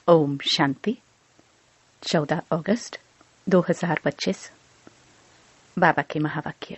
ओम शांति। 14 अगस्त 2025। बाबा के महावाक्य।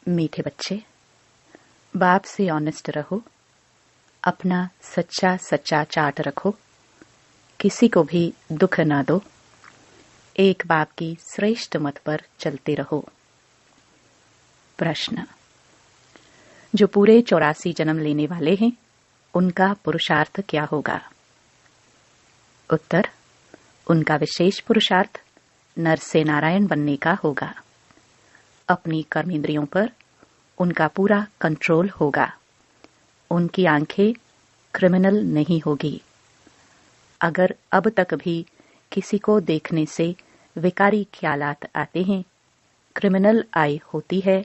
मीठे बच्चे, बाप से ऑनेस्ट रहो, अपना सच्चा सच्चा चार्ट रखो, किसी को भी दुख ना दो, एक बाप की श्रेष्ठ मत पर चलते रहो। प्रश्न: जो पूरे 84 जन्म लेने वाले हैं, उनका पुरुषार्थ क्या होगा? उत्तर: उनका विशेष पुरुषार्थ नर से नारायण बनने का होगा। अपनी कर्मेंद्रियों पर उनका पूरा कंट्रोल होगा। उनकी आंखें क्रिमिनल नहीं होगी। अगर अब तक भी किसी को देखने से विकारी ख्यालात आते हैं, क्रिमिनल आई होती है,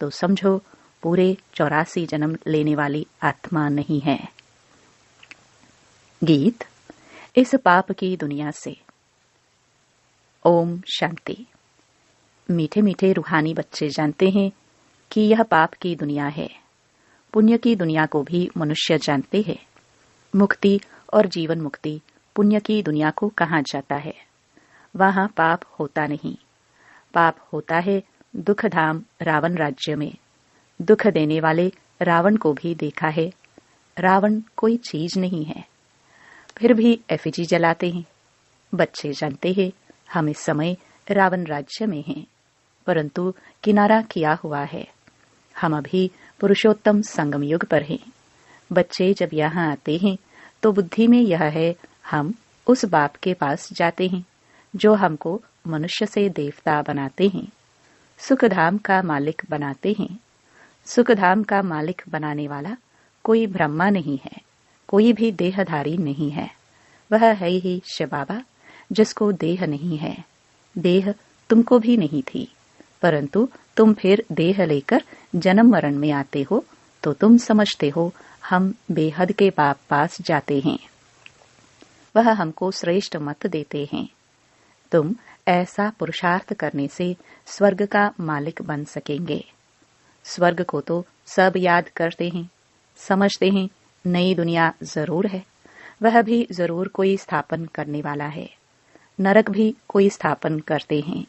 तो समझो पूरे 84 जन्म लेने वाली आत्मा नहीं है। गीत इस पाप की दुनिया से। ओम शांति। मीठे मीठे रूहानी बच्चे जानते हैं कि यह पाप की दुनिया है। पुण्य की दुनिया को भी मनुष्य जानते हैं। मुक्ति और जीवन मुक्ति पुण्य की दुनिया को कहा जाता है। वहां पाप होता नहीं। पाप होता है दुख धाम रावण राज्य में। दुख देने वाले रावण को भी देखा है। रावण कोई चीज नहीं है, फिर भी एफिजी जलाते हैं। बच्चे जानते हैं हम इस समय रावण राज्य में हैं, परंतु किनारा किया हुआ है। हम अभी पुरुषोत्तम संगम युग पर हैं। बच्चे जब यहाँ आते हैं तो बुद्धि में यह है, हम उस बाप के पास जाते हैं जो हमको मनुष्य से देवता बनाते हैं, सुखधाम का मालिक बनाते हैं। सुखधाम का मालिक बनाने वाला कोई ब्रह्मा नहीं है, कोई भी देहधारी नहीं है। वह है ही शिव बाबा, जिसको देह नहीं है। देह तुमको भी नहीं थी, परंतु तुम फिर देह लेकर जन्म मरण में आते हो, तो तुम समझते हो हम बेहद के बाप पास जाते हैं। वह हमको श्रेष्ठ मत देते हैं। तुम ऐसा पुरुषार्थ करने से स्वर्ग का मालिक बन सकेंगे। स्वर्ग को तो सब याद करते हैं, समझते हैं नई दुनिया जरूर है, वह भी जरूर कोई स्थापन करने वाला है। नरक भी कोई स्थापन करते हैं।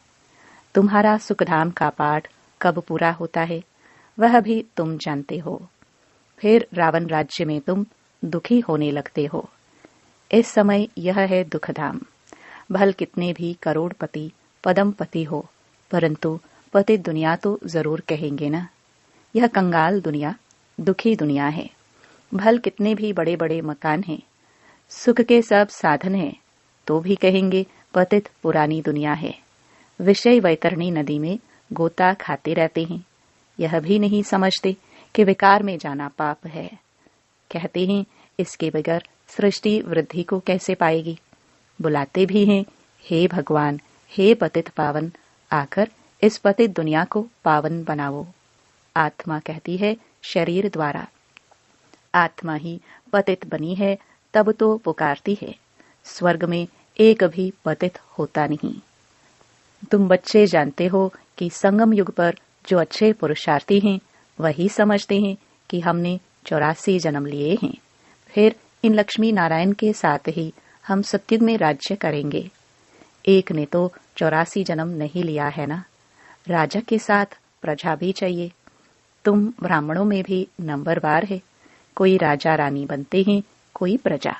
तुम्हारा सुखधाम का पाठ कब पूरा होता है, वह भी तुम जानते हो। फिर रावण राज्य में तुम दुखी होने लगते हो। इस समय यह है दुखधाम। भल कितने भी करोड़पति पदमपति हो, परंतु पतित दुनिया तो जरूर कहेंगे ना। यह कंगाल दुनिया, दुखी दुनिया है। भल कितने भी बड़े बड़े मकान हैं, सुख के सब साधन हैं, तो भी कहेंगे पतित पुरानी दुनिया है। विषय वैतरणी नदी में गोता खाते रहते हैं। यह भी नहीं समझते कि विकार में जाना पाप है। कहते हैं इसके बगैर सृष्टि वृद्धि को कैसे पाएगी। बुलाते भी हैं, हे भगवान, हे पतित पावन, आकर इस पतित दुनिया को पावन बनाओ। आत्मा कहती है शरीर द्वारा। आत्मा ही पतित बनी है, तब तो पुकारती है। स्वर्ग में एक भी पतित होता नहीं। तुम बच्चे जानते हो कि संगम युग पर जो अच्छे पुरुषार्थी हैं, वही समझते हैं कि हमने 84 जन्म लिए हैं। फिर इन लक्ष्मी नारायण के साथ ही हम सत्युग में राज्य करेंगे। एक ने तो 84 जन्म नहीं लिया है ना। राजा के साथ प्रजा भी चाहिए। तुम ब्राह्मणों में भी नंबरवार है। कोई राजा रानी बनते हैं, कोई प्रजा।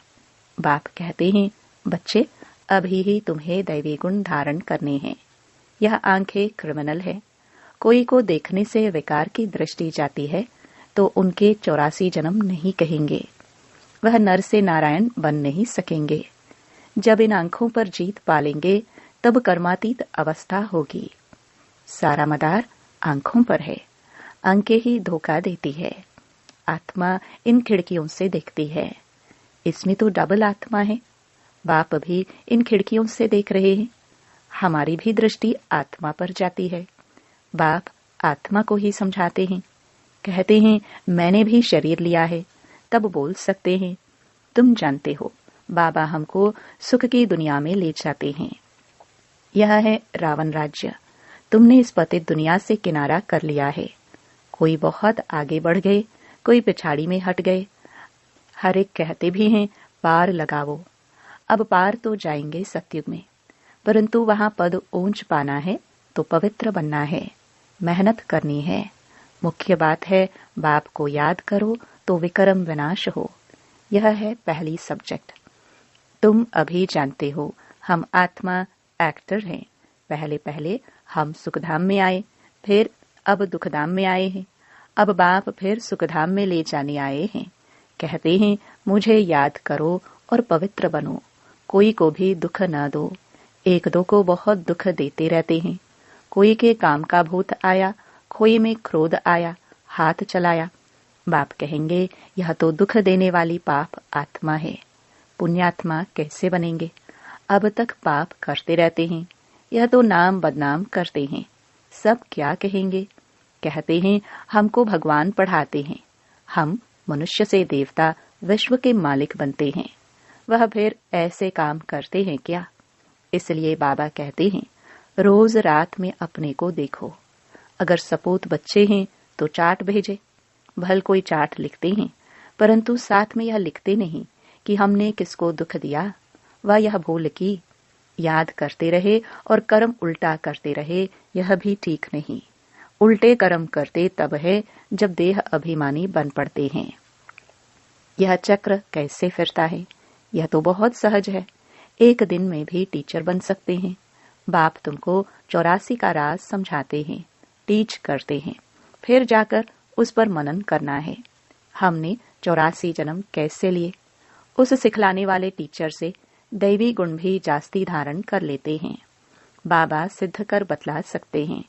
बाप कहते हैं बच्चे, अभी ही तुम्हें दैवी गुण धारण करने हैं। यह आंखें क्रिमिनल है। कोई को देखने से विकार की दृष्टि जाती है तो उनके 84 जन्म नहीं कहेंगे। वह नर से नारायण बन नहीं सकेंगे। जब इन आंखों पर जीत पालेंगे तब कर्मातीत अवस्था होगी। सारा मदार आंखों पर है। आंखें ही धोखा देती है। आत्मा इन खिड़कियों से देखती है। इसमें तो डबल आत्मा है। बाप भी इन खिड़कियों से देख रहे हैं। हमारी भी दृष्टि आत्मा पर जाती है। बाप आत्मा को ही समझाते हैं। कहते हैं मैंने भी शरीर लिया है, तब बोल सकते हैं। तुम जानते हो बाबा हमको सुख की दुनिया में ले जाते हैं। यह है रावण राज्य। तुमने इस पतित दुनिया से किनारा कर लिया है। कोई बहुत आगे बढ़ गए, कोई पिछाड़ी में हट गए। हर एक कहते भी हैं पार लगाओ, अब पार तो जाएंगे सतयुग में, परंतु वहां पद ऊंच पाना है तो पवित्र बनना है, मेहनत करनी है। मुख्य बात है बाप को याद करो तो विक्रम विनाश हो। यह है पहली सब्जेक्ट। तुम अभी जानते हो हम आत्मा एक्टर हैं। पहले पहले हम सुखधाम में आए, फिर अब दुखधाम में आए हैं। अब बाप फिर सुखधाम में ले जाने आए हैं। कहते हैं मुझे याद करो और पवित्र बनो, कोई को भी दुख न दो। एक दो को बहुत दुख देते रहते हैं। कोई के काम का भूत आया, कोई में क्रोध आया, हाथ चलाया। बाप कहेंगे यह तो दुख देने वाली पाप आत्मा है, पुण्यात्मा कैसे बनेंगे? अब तक पाप करते रहते हैं, यह तो नाम बदनाम करते हैं। सब क्या कहेंगे? कहते हैं हमको भगवान पढ़ाते हैं, हम मनुष्य से देवता विश्व के मालिक बनते हैं। वह फिर ऐसे काम करते हैं क्या? इसलिए बाबा कहते हैं रोज रात में अपने को देखो। अगर सपूत बच्चे हैं तो चार्ट भेजे। भल कोई चार्ट लिखते हैं, परंतु साथ में यह लिखते नहीं कि हमने किसको दुख दिया व यह भूल की। याद करते रहे और कर्म उल्टा करते रहे, यह भी ठीक नहीं। उल्टे कर्म करते तब है जब देह अभिमानी बन पड़ते हैं। यह चक्र कैसे फिरता है? यह तो बहुत सहज है। एक दिन में भी टीचर बन सकते हैं। बाप तुमको 84 का राज समझाते हैं, टीच करते हैं, फिर जाकर उस पर मनन करना है। हमने 84 जन्म कैसे लिए? उस सिखलाने वाले टीचर से दैवी गुण भी जास्ती धारण कर लेते हैं। बाबा सिद्ध कर बतला सकते हैं,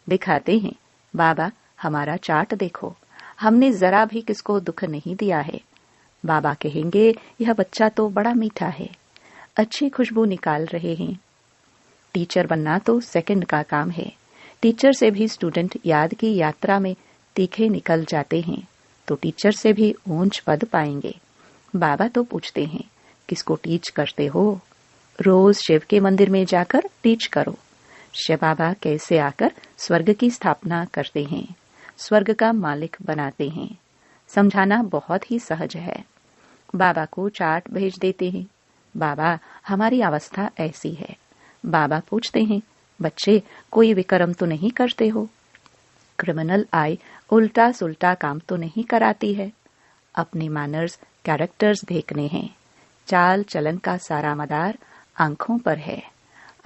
दिखाते हैं। बाबा हमारा चार्ट देखो, हमने जरा भी किसको दुख नहीं दिया है। बाबा कहेंगे यह बच्चा तो बड़ा मीठा है, अच्छी खुशबू निकाल रहे हैं। टीचर बनना तो सेकंड का काम है। टीचर से भी स्टूडेंट याद की यात्रा में तीखे निकल जाते हैं तो टीचर से भी ऊंच पद पाएंगे। बाबा तो पूछते हैं किसको टीच करते हो? रोज शिव के मंदिर में जाकर टीच करो। शिव बाबा कैसे आकर स्वर्ग की स्थापना करते हैं, स्वर्ग का मालिक बनाते हैं। समझाना बहुत ही सहज है। बाबा को चार्ट भेज देते हैं। बाबा हमारी अवस्था ऐसी है। बाबा पूछते हैं बच्चे कोई विक्रम तो नहीं करते हो? क्रिमिनल आई उल्टा सुल्टा काम तो नहीं कराती है? अपने मैनर्स कैरेक्टर्स देखने हैं। चाल चलन का सारा मदार आंखों पर है।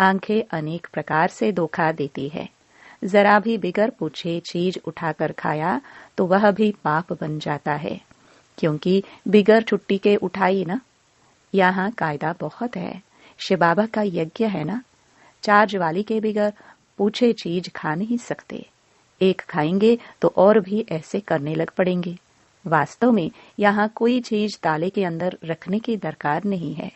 आंखें अनेक प्रकार से धोखा देती है। जरा भी बिगर पूछे चीज उठाकर खाया तो वह भी पाप बन जाता है, क्योंकि बिगर छुट्टी के उठाई ना। यहाँ कायदा बहुत है, शिव बाबा का यज्ञ है ना। चार्ज वाली के बिगर पूछे चीज खा नहीं सकते। एक खाएंगे तो और भी ऐसे करने लग पड़ेंगे। वास्तव में यहाँ कोई चीज ताले के अंदर रखने की दरकार नहीं है।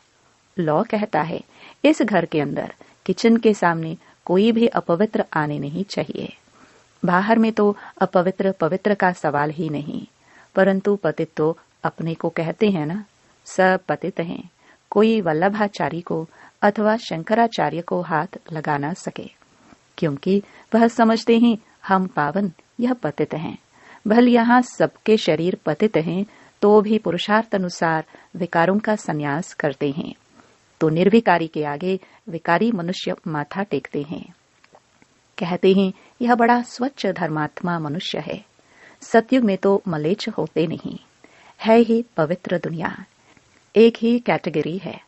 लॉ कहता है इस घर के अंदर किचन के सामने कोई भी अपवित्र आने नहीं चाहिए। बाहर में तो अपवित्र पवित्र का सवाल ही नहीं, परंतु पतित तो अपने को कहते हैं ना। सब पतित हैं, कोई वल्लभाचार्य को अथवा शंकराचार्य को हाथ लगा ना सके, क्योंकि वह समझते हैं हम पावन, यह पतित हैं। भल यहाँ सबके शरीर पतित हैं तो भी पुरुषार्थ अनुसार विकारों का संन्यास करते हैं, तो निर्विकारी के आगे विकारी मनुष्य माथा टेकते हैं। कहते हैं यह बड़ा स्वच्छ धर्मात्मा मनुष्य है। सतयुग में तो मलेच्छ होते नहीं, है ही पवित्र दुनिया। एक ही कैटेगरी है।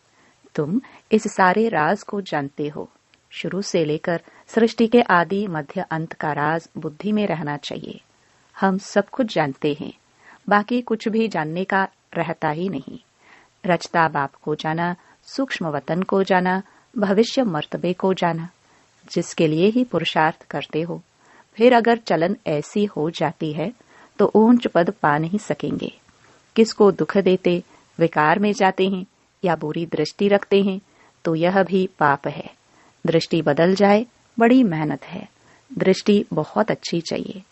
तुम इस सारे राज को जानते हो। शुरू से लेकर सृष्टि के आदि मध्य अंत का राज बुद्धि में रहना चाहिए। हम सब कुछ जानते हैं, बाकी कुछ भी जानने का रहता ही नहीं। रचता बाप को जाना, सूक्ष्म वतन को जाना, भविष्य मर्तबे को जाना, जिसके लिए ही पुरुषार्थ करते हो। फिर अगर चलन ऐसी हो जाती है तो ऊंच पद पा नहीं सकेंगे। किसको दुख देते, विकार में जाते हैं या बुरी दृष्टि रखते हैं तो यह भी पाप है। दृष्टि बदल जाए बड़ी मेहनत है। दृष्टि बहुत अच्छी चाहिए।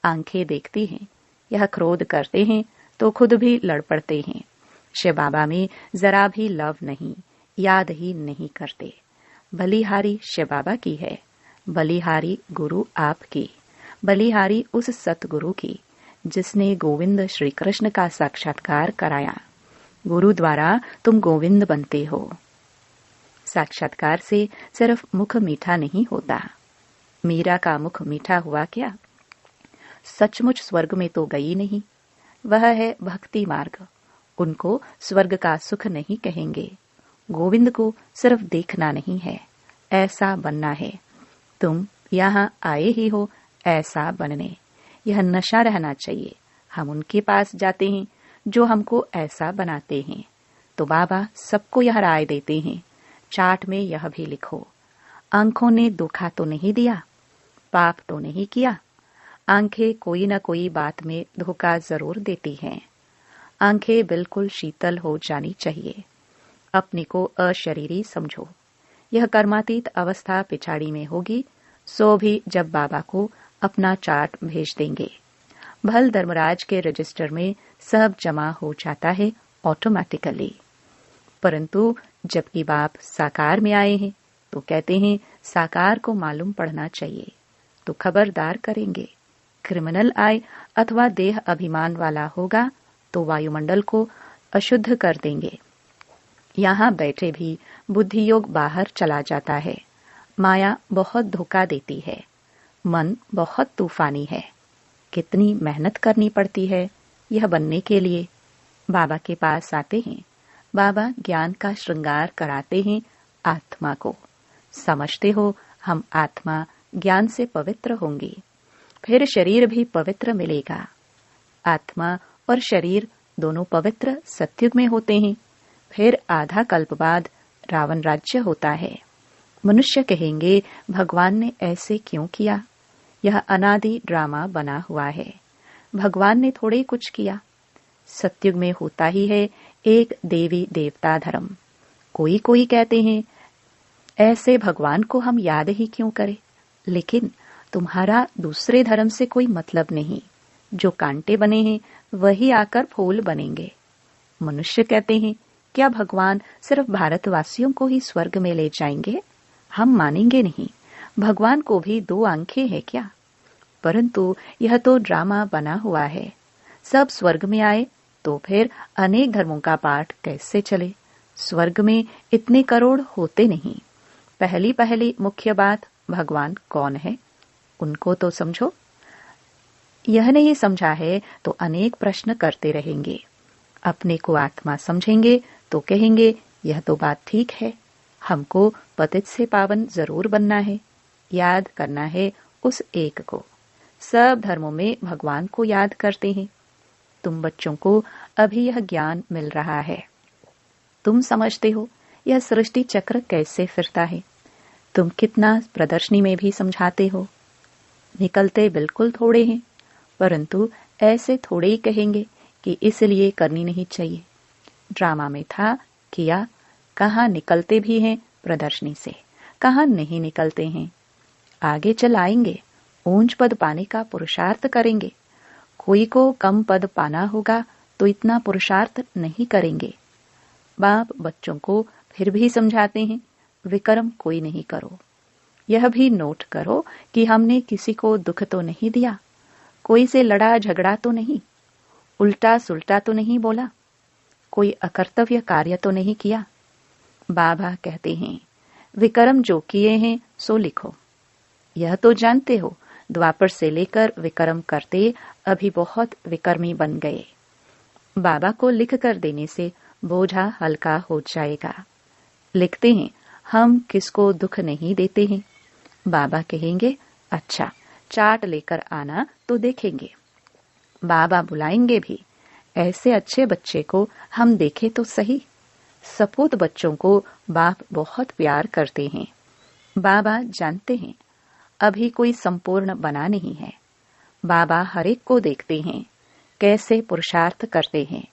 आंखें देखती हैं, यह क्रोध करते हैं तो खुद भी लड़ पड़ते हैं। शिव बाबा में जरा भी लव नहीं, याद ही नहीं करते। बलिहारी शिव बाबा की है, बलिहारी गुरु आपकी, बलिहारी उस सतगुरु की जिसने गोविंद श्री कृष्ण का साक्षात्कार कराया। गुरु द्वारा तुम गोविंद बनते हो। साक्षात्कार से सिर्फ मुख मीठा नहीं होता। मीरा का मुख मीठा हुआ क्या? सचमुच स्वर्ग में तो गई नहीं। वह है भक्ति मार्ग। उनको स्वर्ग का सुख नहीं कहेंगे। गोविंद को सिर्फ देखना नहीं है, ऐसा बनना है। तुम यहाँ आए ही हो ऐसा बनने। यह नशा रहना चाहिए। हम उनके पास जाते हैं जो हमको ऐसा बनाते हैं। तो बाबा सबको यह राय देते हैं, चार्ट में यह भी लिखो। आंखों ने धोखा तो नहीं दिया, पाप तो नहीं किया। आंखें कोई न कोई बात में धोखा जरूर देती हैं। आंखें बिल्कुल शीतल हो जानी चाहिए। अपने को अशरीरी समझो। यह कर्मातीत अवस्था पिछाड़ी में होगी, सो भी जब बाबा को अपना चार्ट भेज देंगे। भल धर्मराज के रजिस्टर में सब जमा हो जाता है ऑटोमेटिकली। परंतु जबकि बाप साकार में आए हैं तो कहते हैं साकार को मालूम पड़ना चाहिए, तो खबरदार करेंगे। क्रिमिनल आए अथवा देह अभिमान वाला होगा तो वायुमंडल को अशुद्ध कर देंगे। यहाँ बैठे भी बुद्धि योग बाहर चला जाता है। माया बहुत धोखा देती है। मन बहुत तूफानी है। कितनी मेहनत करनी पड़ती है यह बनने के लिए। बाबा के पास आते हैं, बाबा ज्ञान का श्रृंगार कराते हैं आत्मा को। समझते हो हम आत्मा ज्ञान से पवित्र होंगे, फिर शरीर भी पवित्र मिलेगा। आत्मा और शरीर दोनों पवित्र सत्युग में होते हैं। फिर आधा कल्प बाद रावण राज्य होता है। मनुष्य कहेंगे भगवान ने ऐसे क्यों किया? यह अनादि ड्रामा बना हुआ है। भगवान ने थोड़े कुछ किया। सत्युग में होता ही है एक देवी देवता धर्म। कोई कोई कहते हैं ऐसे भगवान को हम याद ही क्यों करें? लेकिन तुम्हारा दूसरे धर्म से कोई मतलब नहीं। जो कांटे बने हैं वही आकर फूल बनेंगे। मनुष्य कहते हैं क्या भगवान सिर्फ भारतवासियों को ही स्वर्ग में ले जाएंगे? हम मानेंगे नहीं। भगवान को भी 2 आंखें हैं क्या? परंतु यह तो ड्रामा बना हुआ है। सब स्वर्ग में आए तो फिर अनेक धर्मों का पाठ कैसे चले? स्वर्ग में इतने करोड़ होते नहीं। पहली मुख्य बात भगवान कौन है उनको तो समझो। यह नहीं समझा है तो अनेक प्रश्न करते रहेंगे। अपने को आत्मा समझेंगे तो कहेंगे यह तो बात ठीक है। हमको पतित से पावन जरूर बनना है। याद करना है उस एक को। सब धर्मों में भगवान को याद करते हैं। तुम बच्चों को अभी यह ज्ञान मिल रहा है। तुम समझते हो यह सृष्टि चक्र कैसे फिरता है। तुम कितना प्रदर्शनी में भी समझाते हो। निकलते बिल्कुल थोड़े हैं, परंतु ऐसे थोड़े ही कहेंगे कि इसलिए करनी नहीं चाहिए। ड्रामा में था किया, कहाँ निकलते भी हैं प्रदर्शनी से, कहाँ नहीं निकलते हैं। आगे चल आएंगे, ऊंच पद पाने का पुरुषार्थ करेंगे। कोई को कम पद पाना होगा तो इतना पुरुषार्थ नहीं करेंगे। बाप बच्चों को फिर भी समझाते हैं विक्रम कोई नहीं करो। यह भी नोट करो कि हमने किसी को दुख तो नहीं दिया, कोई से लड़ा झगड़ा तो नहीं, उल्टा सुल्टा तो नहीं बोला, कोई अकर्तव्य कार्य तो नहीं किया। बाबा कहते हैं विक्रम जो किए हैं सो लिखो। यह तो जानते हो द्वापर से लेकर विक्रम करते अभी बहुत विक्रमी बन गए। बाबा को लिख कर देने से बोझा हल्का हो जाएगा। लिखते हैं हम किसको दुख नहीं देते हैं। बाबा कहेंगे अच्छा चार्ट लेकर आना तो देखेंगे। बाबा बुलाएंगे भी। ऐसे अच्छे बच्चे को हम देखें तो सही। सपूत बच्चों को बाप बहुत प्यार करते हैं। बाबा जानते हैं अभी कोई संपूर्ण बना नहीं है। बाबा हर एक को देखते हैं कैसे पुरुषार्थ करते हैं।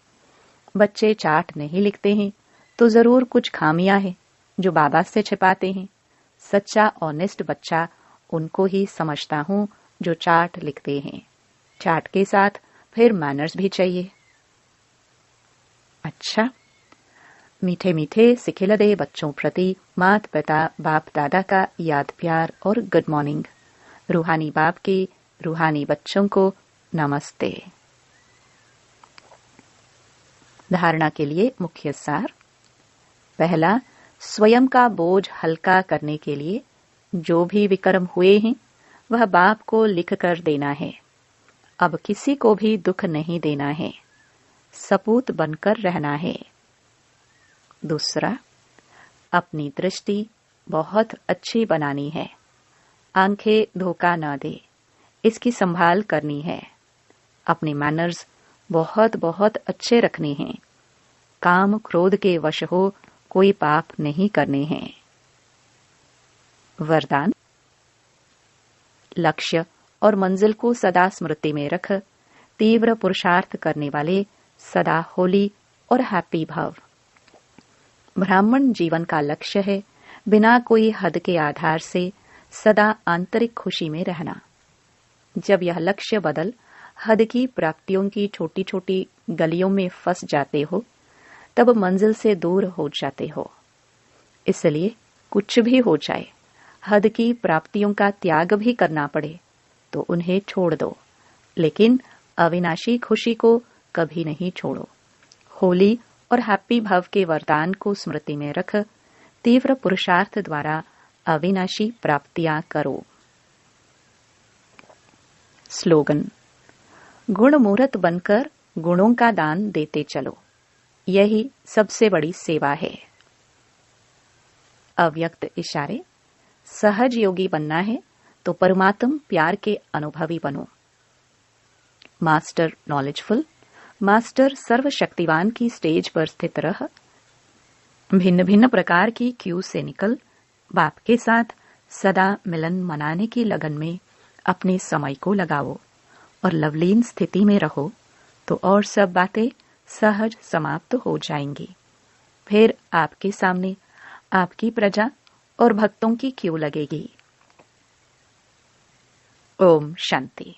बच्चे चार्ट नहीं लिखते हैं तो जरूर कुछ खामियां हैं जो बाबा से छिपाते हैं। सच्चा ऑनेस्ट बच्चा उनको ही समझता हूँ जो चार्ट लिखते हैं। चार्ट के साथ फिर मैनर्स भी चाहिए। अच्छा, मीठे मीठे सिखिलदे बच्चों प्रति मात पिता बाप दादा का याद प्यार और गुड मॉर्निंग। रूहानी बाप के रूहानी बच्चों को नमस्ते। धारणा के लिए मुख्य सार। पहला, स्वयं का बोझ हल्का करने के लिए जो भी विकर्म हुए हैं वह बाप को लिख कर देना है। अब किसी को भी दुख नहीं देना है, सपूत बनकर रहना है। दूसरा, अपनी दृष्टि बहुत अच्छी बनानी है। आंखें धोखा न दे, इसकी संभाल करनी है। अपने मैनर्स बहुत बहुत अच्छे रखने हैं। काम क्रोध के वश हो कोई पाप नहीं करने हैं। वरदान, लक्ष्य और मंजिल को सदा स्मृति में रख तीव्र पुरुषार्थ करने वाले सदा होली और हैप्पी भव। ब्राह्मण जीवन का लक्ष्य है बिना कोई हद के आधार से सदा आंतरिक खुशी में रहना। जब यह लक्ष्य बदल हद की प्राप्तियों की छोटी छोटी गलियों में फंस जाते हो तब मंजिल से दूर हो जाते हो। इसलिए कुछ भी हो जाए, हद की प्राप्तियों का त्याग भी करना पड़े तो उन्हें छोड़ दो, लेकिन अविनाशी खुशी को कभी नहीं छोड़ो। होली और हैप्पी भाव के वरदान को स्मृति में रख तीव्र पुरुषार्थ द्वारा अविनाशी प्राप्तियां करो। स्लोगन, गुण मूर्त बनकर गुणों का दान देते चलो, यही सबसे बड़ी सेवा है। अव्यक्त इशारे, सहज योगी बनना है तो परमात्म प्यार के अनुभवी बनो। मास्टर नॉलेजफुल, मास्टर सर्वशक्तिवान की स्टेज पर स्थित रह भिन्न भिन्न प्रकार की क्यू से निकल बाप के साथ सदा मिलन मनाने की लगन में अपने समय को लगाओ और लवलीन स्थिति में रहो तो और सब बातें सहज समाप्त हो जाएंगी। फिर आपके सामने आपकी प्रजा और भक्तों की क्यू लगेगी। ओम शांति।